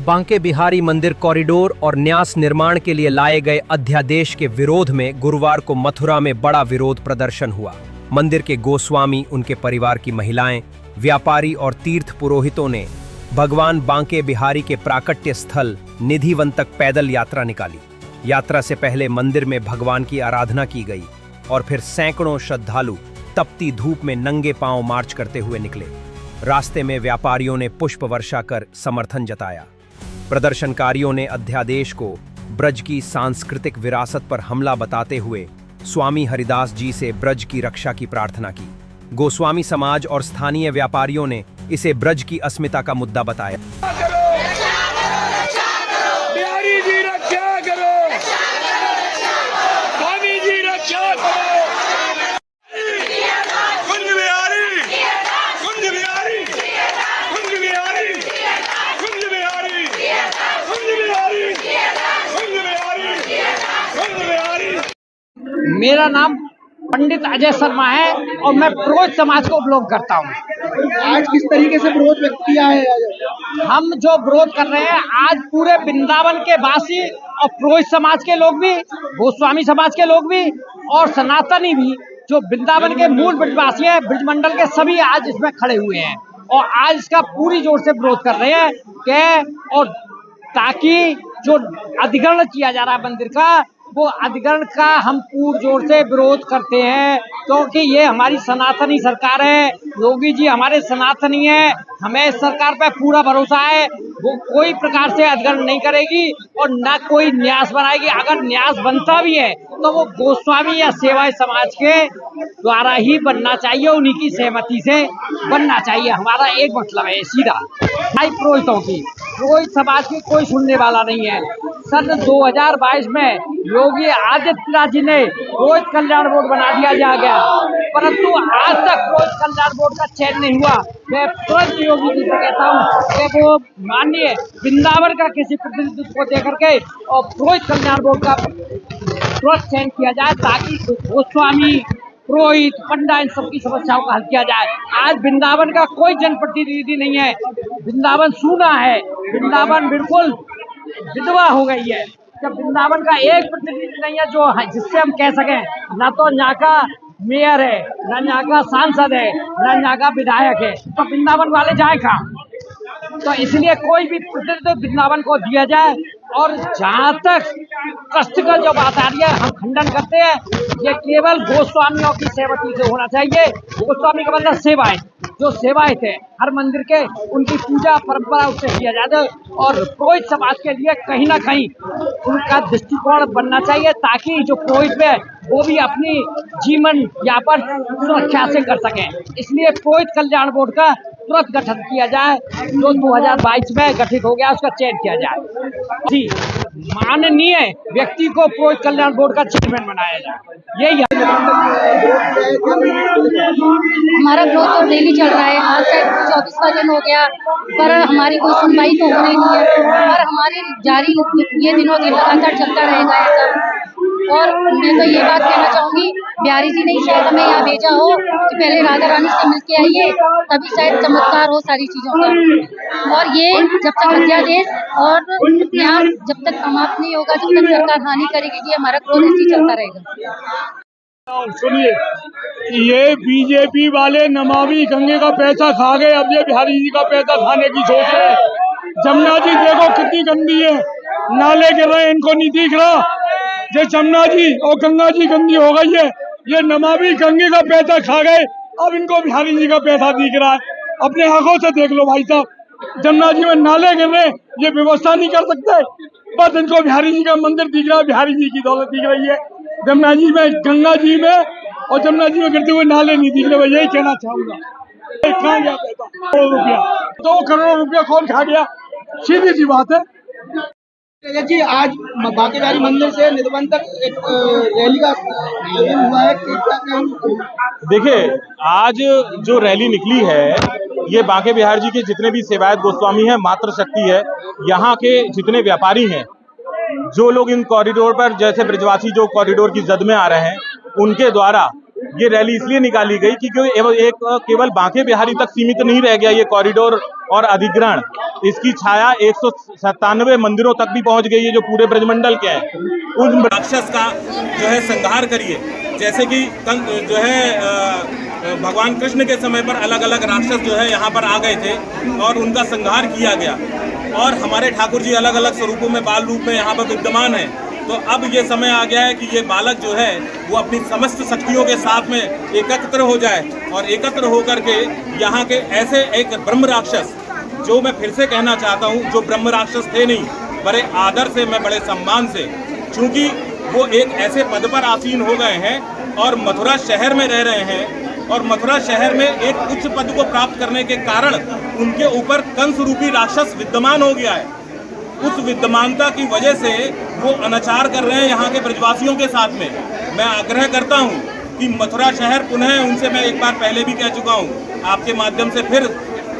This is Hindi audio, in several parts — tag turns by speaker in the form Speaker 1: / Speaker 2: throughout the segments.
Speaker 1: बांके बिहारी मंदिर कॉरिडोर और न्यास निर्माण के लिए लाए गए अध्यादेश के विरोध में गुरुवार को मथुरा में बड़ा विरोध प्रदर्शन हुआ। मंदिर के गोस्वामी, उनके परिवार की महिलाएं, व्यापारी और तीर्थ पुरोहितों ने भगवान बांके बिहारी के प्राकट्य स्थल निधिवन तक पैदल यात्रा निकाली। यात्रा से पहले मंदिर में भगवान की आराधना की गई और फिर सैकड़ों श्रद्धालु तपती धूप में नंगे पांव मार्च करते हुए निकले। रास्ते में व्यापारियों ने पुष्प वर्षा कर समर्थन जताया। प्रदर्शनकारियों ने अध्यादेश को ब्रज की सांस्कृतिक विरासत पर हमला बताते हुए स्वामी हरिदास जी से ब्रज की रक्षा की प्रार्थना की। गोस्वामी समाज और स्थानीय व्यापारियों ने इसे ब्रज की अस्मिता का मुद्दा बताया।
Speaker 2: बिहारी जी रक्षा करो, स्वामी जी रक्षा करो। कुंज बिहारी, कुंज बिहारी, कुंज बिहारी, कुंज बिहारी, कुंज बिहारी, कुंज बिहारी, कुंज बिहारी।
Speaker 3: मेरा नाम पंडित अजय शर्मा है और मैं पुरोहित समाज को बिलोंग करता हूँ।
Speaker 4: आज किस तरीके से विरोध व्यक्त किया है?
Speaker 3: हम जो विरोध कर रहे हैं, आज पूरे वृंदावन के वासी और पुरोहित समाज के लोग भी, गोस्वामी समाज के लोग भी और सनातनी भी, जो वृंदावन के मूल ब्रजवासी हैं, ब्रजमंडल के सभी आज इसमें खड़े हुए हैं और आज इसका पूरी जोर से विरोध कर रहे हैं कि और ताकि जो अधिग्रहण किया जा रहा है मंदिर का, वो अधिग्रहण का हम पूर्ण जोर से विरोध करते हैं, क्योंकि ये हमारी सनातनी सरकार है। योगी जी हमारे सनातनी है, हमें सरकार पे पूरा भरोसा है। वो कोई प्रकार से अधिग्रहण नहीं करेगी और ना कोई न्यास बनाएगी। अगर न्यास बनता भी है तो वो गोस्वामी या सेवाई समाज के द्वारा ही बनना चाहिए, उन्हीं की सहमति से बनना चाहिए। हमारा एक मतलब है सीधा, भाई पुरोहितों की, पुरोहित समाज की कोई सुनने वाला नहीं है। सन 2022 में योगी आदित्यनाथ जी ने पुरोहित कल्याण बोर्ड बना दिया गया, परंतु आज तक पुरोहित कल्याण बोर्ड का चयन नहीं हुआ। मैं तुरंत योगी जी से कहता हूँ कि वो माननीय वृंदावन का किसी प्रतिनिधित्व को देकर के और पुरोहित कल्याण बोर्ड का तुरंत चयन किया जाए, ताकि गोस्वामी, पुरोहित, पंडा, इन सबकी समस्याओं का हल किया जाए। आज वृंदावन का कोई जनप्रतिनिधि नहीं है, वृंदावन सूना है, वृंदावन बिल्कुल विधवा हो गई है। जब वृंदावन का एक प्रतिनिधि नहीं है जो जिससे हम कह सकें, ना तो यहाँ का मेयर है, ना यहाँ का सांसद है, ना यहाँ का विधायक है, तो वृंदावन वाले जाए कहाँ? तो इसलिए कोई भी प्रतिनिधित्व वृंदावन को दिया जाए। और जहाँ तक कष्ट का जो बात आ रही है, हम खंडन करते हैं। ये केवल गोस्वामियों की सहमति से होना चाहिए। गोस्वामी का मतलब सेवाएं, जो सेवाएं थे हर मंदिर के, उनकी पूजा परंपरा उससे किया जाता है। और पुरोहित समाज के लिए कहीं ना कहीं उनका दृष्टिकोण बनना चाहिए, ताकि जो पुरोहित है वो भी अपनी जीवन यापन सुरक्षा से कर सकें। इसलिए पुरोहित कल्याण बोर्ड का तुरंत गठन किया जाए, जो 2022 में गठित हो गया, उसका चयन किया जाए। जी, माननीय व्यक्ति को पुरोहित कल्याण बोर्ड का चेयरमैन बनाया जाए, यही है।
Speaker 5: हमारा विरोध तो डेली चल रहा है, आज से 24वां दिन हो गया, पर हमारी कोई सुनवाई तो हो रही नहीं है और हमारे जारी ये दिनों दिन लगातार चलता रहेगा ऐसा। और मैं तो ये बात कहना चाहूंगी, बिहारी जी ने शायद हमें यहाँ भेजा हो कि पहले राधा रानी से मिल के आइए, तभी शायद चमत्कार हो सारी चीजों का। और ये जब तक अध्यादेश और यहाँ जब तक समाप्त नहीं होगा, जब तक सरकार हानि करेगी, ये हमारा क्रोध ऐसे चलता रहेगा।
Speaker 2: सुनिए, ये बीजेपी वाले नमामि गंगे का पैसा खा गए, अब ये बिहारी जी का पैसा खाने की सोच रहे हैं। जमुना जी देखो कितनी गंदी है, नाले गिर रहे हैं, इनको नहीं दिख रहा। ये जमुना जी और गंगा जी गंदी हो गई है, ये नमामि गंगे का पैसा खा गए, अब इनको बिहारी जी का पैसा दिख रहा है। अपने आंखों से देख लो भाई साहब, जमुना जी में नाले गिर रहे, ये व्यवस्था नहीं कर सकते, बस इनको बिहारी जी का मंदिर दिख रहा है, बिहारी जी की दौलत दिख रही है। जमुना जी में, गंगा जी में और जमुना जी में गिरते हुए नाले नहीं दिख रहे। यही कहना चाहूंगा। कहाँ गया पैसा? 2 करोड़ रुपया कौन खा गया? सीधी सी बात है
Speaker 4: जी। आज बांके बिहारी मंदिर से निधिवन तक एक रैली का आयोजन हुआ है, क्या कहेंगे?
Speaker 6: देखिए, आज जो रैली निकली है ये बांके बिहारी जी के जितने भी सेवायत गोस्वामी हैं, मातृशक्ति है, यहाँ के जितने व्यापारी हैं, जो लोग इन कॉरिडोर पर, जैसे ब्रजवासी जो कॉरिडोर की जद में आ रहे हैं, उनके द्वारा ये रैली इसलिए निकाली गई कि एक केवल बांके बिहारी तक सीमित नहीं रह गया ये कॉरिडोर और अधिग्रहण, इसकी छाया 197 मंदिरों तक भी पहुंच गई है जो पूरे ब्रजमंडल के हैं। उन राक्षस का जो है संहार करिए, जैसे कि जो है भगवान कृष्ण के समय पर अलग अलग राक्षस जो है यहाँ पर आ गए थे और उनका संहार किया गया, और हमारे ठाकुर जी अलग अलग स्वरूपों में, बाल रूप में यहाँ पर विद्यमान हैं। तो अब ये समय आ गया है कि ये बालक जो है वो अपनी समस्त शक्तियों के साथ में एकत्र हो जाए और एकत्र होकर के यहाँ के ऐसे एक ब्रह्म राक्षस, जो मैं फिर से कहना चाहता हूँ, जो ब्रह्म राक्षस थे नहीं, बड़े आदर से, मैं बड़े सम्मान से, चूँकि वो एक ऐसे पद पर आसीन हो गए हैं और मथुरा शहर में रह रहे हैं, और मथुरा शहर में एक उच्च पद को प्राप्त करने के कारण उनके ऊपर कंस रूपी राक्षस विद्यमान हो गया है। उस विद्यमानता की वजह से वो अनाचार कर रहे हैं यहाँ के ब्रजवासियों के साथ में। मैं आग्रह करता हूँ कि मथुरा शहर पुनः, उनसे मैं एक बार पहले भी कह चुका हूँ, आपके माध्यम से फिर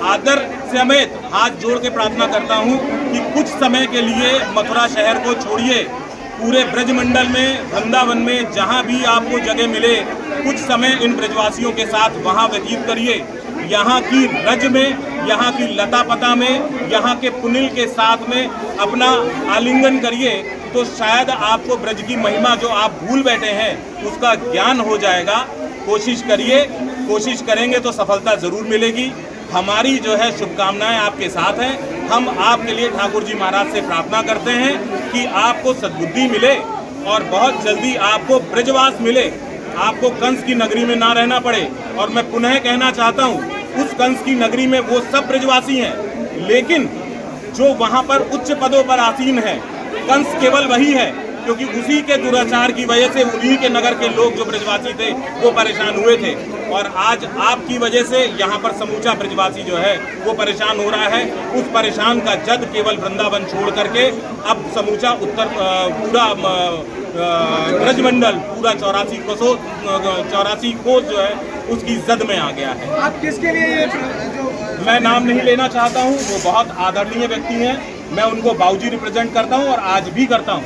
Speaker 6: आदर समेत हाथ जोड़ के प्रार्थना करता हूँ कि कुछ समय के लिए मथुरा शहर को छोड़िए, पूरे ब्रजमंडल में, वृंदावन में, जहाँ भी आपको जगह मिले, कुछ समय इन ब्रजवासियों के साथ वहाँ व्यतीत करिए। यहाँ की रज में, यहाँ की लता पता में, यहाँ के पुनिल के साथ में अपना आलिंगन करिए, तो शायद आपको ब्रज की महिमा जो आप भूल बैठे हैं उसका ज्ञान हो जाएगा। कोशिश करिए, कोशिश करेंगे तो सफलता ज़रूर मिलेगी। हमारी जो है शुभकामनाएं आपके साथ हैं। हम आपके लिए ठाकुर जी महाराज से प्रार्थना करते हैं कि आपको सद्बुद्धि मिले और बहुत जल्दी आपको ब्रजवास मिले, आपको कंस की नगरी में ना रहना पड़े। और मैं पुनः कहना चाहता हूँ, उस कंस की नगरी में वो सब ब्रजवासी हैं, लेकिन जो वहाँ पर उच्च पदों पर आसीन है, कंस केवल वही है, क्योंकि उसी के दुराचार की वजह से उन्हीं के नगर के लोग जो ब्रजवासी थे वो परेशान हुए थे, और आज आपकी वजह से यहाँ पर समूचा ब्रजवासी जो है वो परेशान हो रहा है। उस परेशान का जद केवल वृंदावन छोड़ करके अब समूचा उत्तर पूरा ब्रजमंडल, पूरा 84 कोस जो है उसकी जद में आ गया है।
Speaker 4: आप किसके लिए ये
Speaker 6: मैं नाम नहीं लेना चाहता हूँ, वो बहुत आदरणीय व्यक्ति हैं, मैं उनको बाबूजी रिप्रेजेंट करता हूँ और आज भी करता हूँ।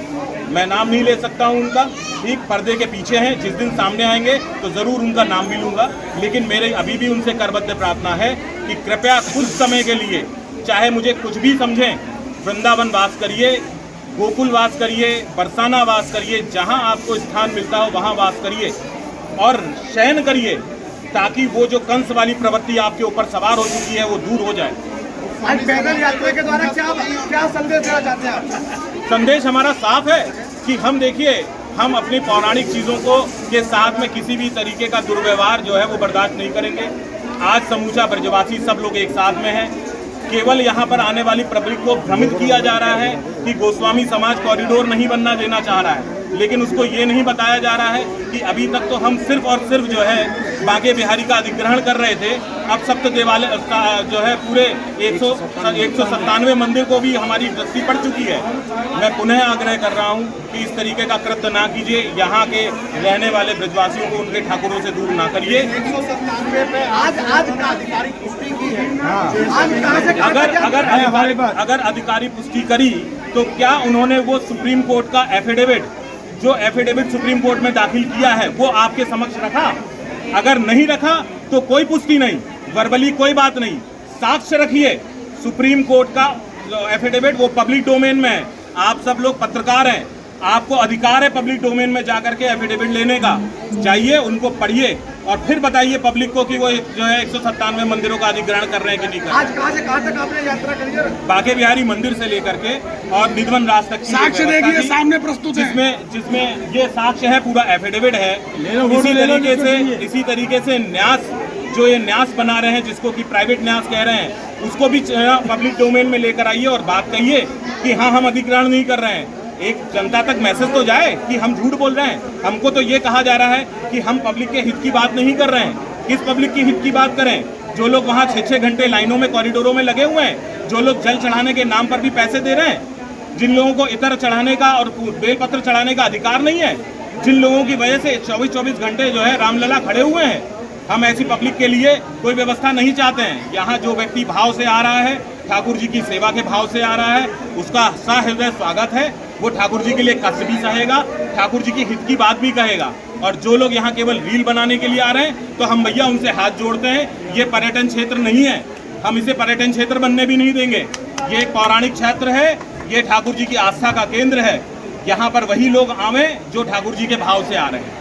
Speaker 6: मैं नाम नहीं ले सकता हूँ उनका, ठीक पर्दे के पीछे हैं, जिस दिन सामने आएंगे तो ज़रूर उनका नाम भी लूँगा। लेकिन मेरे अभी भी उनसे करबद्ध प्रार्थना है कि कृपया कुछ समय के लिए, चाहे मुझे कुछ भी समझें, वृंदावन वास करिए, गोकुल वास करिए, बरसाना वास करिए, जहाँ आपको स्थान मिलता हो वहाँ वास करिए और शयन करिए, ताकि वो जो कंस वाली प्रवृत्ति आपके ऊपर सवार हो चुकी है वो दूर हो जाए।
Speaker 4: आज पैदल यात्रा के द्वारा क्या संदेश देना चाहते हैं आप?
Speaker 6: संदेश हमारा साफ है कि हम देखिए, हम अपनी पौराणिक चीज़ों को के साथ में किसी भी तरीके का दुर्व्यवहार जो है वो बर्दाश्त नहीं करेंगे। आज समूचा ब्रजवासी सब लोग एक साथ में हैं। केवल यहाँ पर आने वाली पब्लिक को भ्रमित किया जा रहा है कि गोस्वामी समाज कॉरिडोर नहीं बनना देना चाह रहा है, लेकिन उसको ये नहीं बताया जा रहा है कि अभी तक तो हम सिर्फ और सिर्फ जो है बांके बिहारी का अधिग्रहण कर रहे थे। अब सप्त देवालय जो है पूरे 197 मंदिर को भी हमारी दृष्टि पड़ चुकी है। मैं पुनः आग्रह कर रहा हूँ कि इस तरीके का कृत्य ना कीजिए, यहाँ के रहने वाले ब्रजवासियों को उनके ठाकुरों से दूर ना करिए।
Speaker 4: 197 पे आज आधिकारिक पुष्टि की है।
Speaker 6: अगर अधिकारी पुष्टि करी तो क्या उन्होंने वो सुप्रीम कोर्ट का एफिडेविट, जो एफिडेविट सुप्रीम कोर्ट में दाखिल किया है, वो आपके समक्ष रखा? अगर नहीं रखा तो कोई पुष्टि नहीं, वर्बली कोई बात नहीं, साक्ष्य रखिए। सुप्रीम कोर्ट का एफिडेविट वो पब्लिक डोमेन में है, आप सब लोग पत्रकार हैं, आपको अधिकार है पब्लिक डोमेन में जाकर के एफिडेविट लेने का। जाइए, उनको पढ़िए और फिर बताइए पब्लिक को कि वो जो है 197 मंदिरों का अधिग्रहण कर रहे हैं कि नहीं कर रहे।
Speaker 4: आज कहाँ से कहाँ तक आपने यात्रा करी है?
Speaker 6: बांके बिहारी मंदिर से लेकर के और निधवन राज तक
Speaker 4: साक्ष्य देखिए सामने प्रस्तुत है,
Speaker 6: जिसमें ये साक्ष्य है, पूरा एफिडेविट है। इसी तरीके से न्यास, जो ये न्यास बना रहे हैं, जिसको कि प्राइवेट न्यास कह रहे हैं, उसको भी पब्लिक डोमेन में लेकर आइए और बात कहिए कि हाँ, हम अधिग्रहण नहीं कर रहे हैं। एक जनता तक मैसेज तो जाए कि हम झूठ बोल रहे हैं। हमको तो ये कहा जा रहा है कि हम पब्लिक के हित की बात नहीं कर रहे हैं। किस पब्लिक की हित की बात करें? जो लोग वहाँ 6-6 घंटे लाइनों में, कॉरिडोरों में लगे हुए हैं, जो लोग जल चढ़ाने के नाम पर भी पैसे दे रहे हैं, जिन लोगों को इतर चढ़ाने का और बेलपत्र चढ़ाने का अधिकार नहीं है, जिन लोगों की वजह से 24-24 घंटे जो है रामलला खड़े हुए हैं, हम ऐसी पब्लिक के लिए कोई व्यवस्था नहीं चाहते हैं। यहाँ जो व्यक्ति भाव से आ रहा है, ठाकुर जी की सेवा के भाव से आ रहा है, उसका सहृदय स्वागत है। वो ठाकुर जी के लिए कष्ट भी सहेगा, ठाकुर जी की हित की बात भी कहेगा। और जो लोग यहाँ केवल रील बनाने के लिए आ रहे हैं, तो हम भैया उनसे हाथ जोड़ते हैं, ये पर्यटन क्षेत्र नहीं है, हम इसे पर्यटन क्षेत्र बनने भी नहीं देंगे। ये एक पौराणिक क्षेत्र है, ये ठाकुर जी की आस्था का केंद्र है। यहाँ पर वही लोग आवें जो ठाकुर जी के भाव से आ रहे हैं।